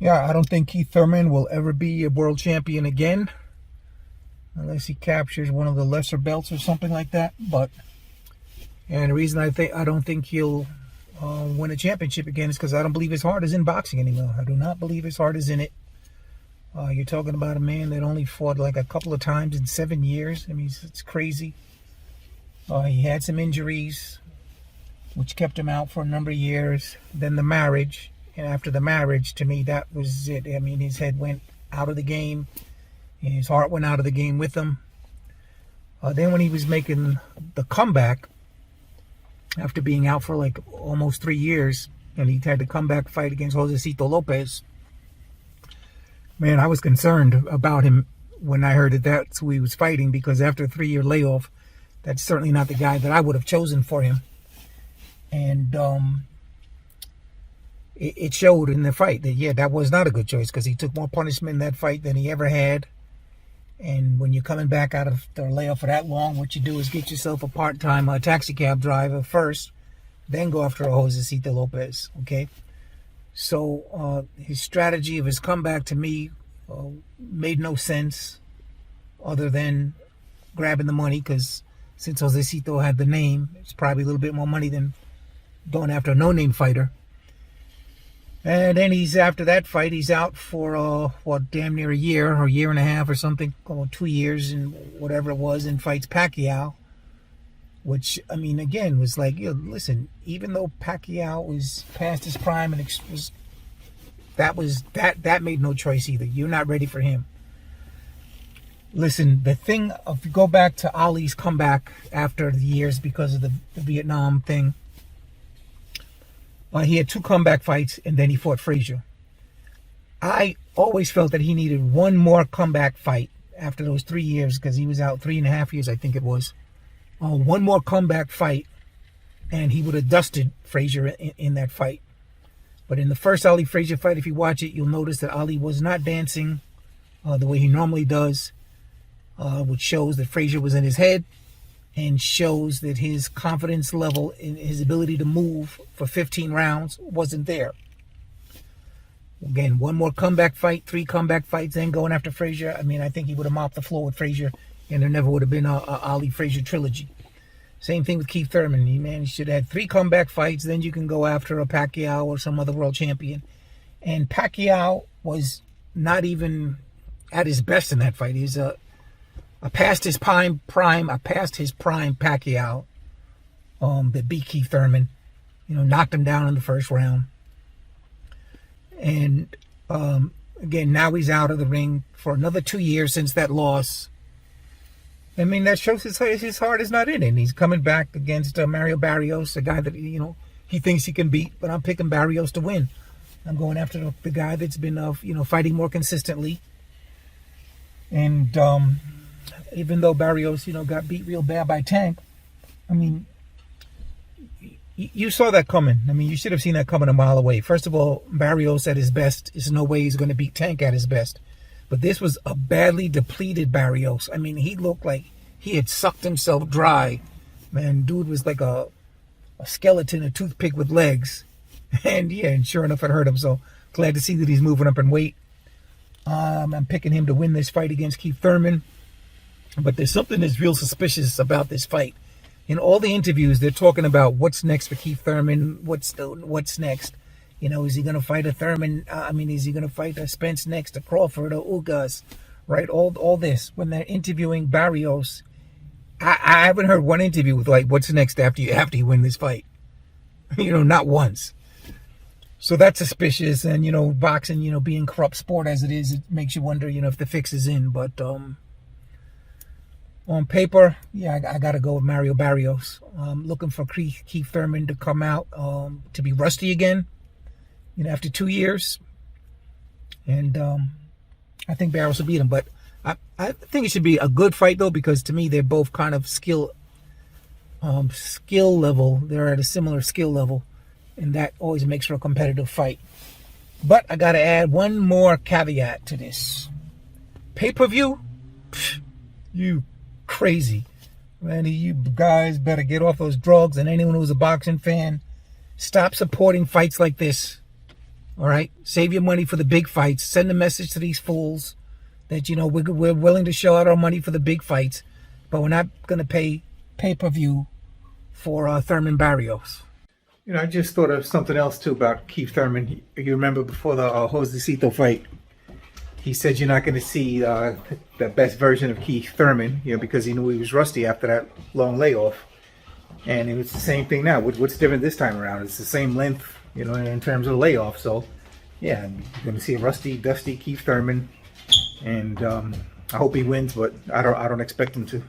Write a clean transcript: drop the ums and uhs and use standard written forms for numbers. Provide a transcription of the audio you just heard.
Yeah, I don't think Keith Thurman will ever be a world champion again, unless he captures one of the lesser belts or something like that. And the reason I don't think he'll win a championship again is because I don't believe his heart is in boxing anymore. I do not believe his heart is in it. You're talking about a man that only fought like a couple of times in 7 years. I mean, it's crazy. He had some injuries, which kept him out for a number of years. Then the marriage. And after the marriage, to me, that was it. I mean, his head went out of the game. And his heart went out of the game with him. Then when he was making the comeback, after being out for like almost 3 years, and he had the comeback fight against Josecito Lopez, man, I was concerned about him when I heard that that's who he was fighting, because after a 3-year layoff, that's certainly not the guy that I would have chosen for him. And it showed in the fight that, yeah, that was not a good choice, because he took more punishment in that fight than he ever had. And when you're coming back out of the layoff for that long, what you do is get yourself a part-time taxi cab driver first, then go after Josecito Lopez, okay? So his strategy of his comeback, to me, made no sense other than grabbing the money, because since Josecito had the name, it's probably a little bit more money than going after a no-name fighter. And then after that fight, he's out for, damn near a year or a year and a half or something, or 2 years and whatever it was, and fights Pacquiao. Which, I mean, again, was like, listen, even though Pacquiao was past his prime, and that made no choice either. You're not ready for him. Listen, the thing, if you go back to Ali's comeback after the years because of the Vietnam thing, he had 2 comeback fights, and then he fought Frazier. I always felt that he needed one more comeback fight after those 3 years, because he was out 3.5 years, I think it was. One more comeback fight, and he would have dusted Frazier in that fight. But in the first Ali Frazier fight, if you watch it, you'll notice that Ali was not dancing the way he normally does, which shows that Frazier was in his head, and shows that his confidence level in his ability to move for 15 rounds wasn't there. Again, one more comeback fight, 3 comeback fights, then going after Frazier. I mean, I think he would have mopped the floor with Frazier, and there never would have been a Ali Frazier trilogy. Same thing with Keith Thurman. He should have had 3 comeback fights, then you can go after a Pacquiao or some other world champion. And Pacquiao was not even at his best in that fight. He's past his prime Pacquiao that beat Keith Thurman, knocked him down in the first round. And again, now he's out of the ring for another 2 years since that loss. I mean, that shows his heart is not in it. And he's coming back against Mario Barrios, a guy that, he thinks he can beat, but I'm picking Barrios to win. I'm going after the guy that's been, fighting more consistently. And even though Barrios, got beat real bad by Tank, I mean, you saw that coming. I mean, you should have seen that coming a mile away. First of all, Barrios at his best, there's no way he's going to beat Tank at his best. But this was a badly depleted Barrios. I mean, he looked like he had sucked himself dry. Man, dude was like a skeleton, a toothpick with legs. And yeah, and sure enough, it hurt him. So glad to see that he's moving up in weight. I'm picking him to win this fight against Keith Thurman. But there's something that's real suspicious about this fight. In all the interviews, they're talking about what's next for Keith Thurman. What's next? Is he going to fight a Thurman? Is he going to fight a Spence next, a Crawford, or Ugas? Right? All this. When they're interviewing Barrios, I haven't heard one interview with like, what's next after you win this fight? Not once. So that's suspicious. And, boxing, being corrupt sport as it is, it makes you wonder, if the fix is in. But on paper, yeah, I got to go with Mario Barrios. Looking for Keith Thurman to come out to be rusty again, after 2 years. And I think Barrios will beat him. But I think it should be a good fight, though, because to me, they're both kind of skill level. They're at a similar skill level. And that always makes for a competitive fight. But I got to add one more caveat to this. Pay-per-view? You crazy. Man, you guys better get off those drugs. And anyone who's a boxing fan, stop supporting fights like this. All right, save your money for the big fights. Send a message to these fools that, you know, we're willing to show out our money for the big fights, but we're not going to pay pay-per-view for Thurman Barrios. You know, I just thought of something else too about Keith Thurman. You remember before the Josecito fight, he said you're not going to see the best version of Keith Thurman, you know, because he knew he was rusty after that long layoff. And it was the same thing now. What's different this time around? It's the same length, you know, in terms of layoff. So, yeah, you're going to see a rusty, dusty Keith Thurman, and I hope he wins, but I don't expect him to.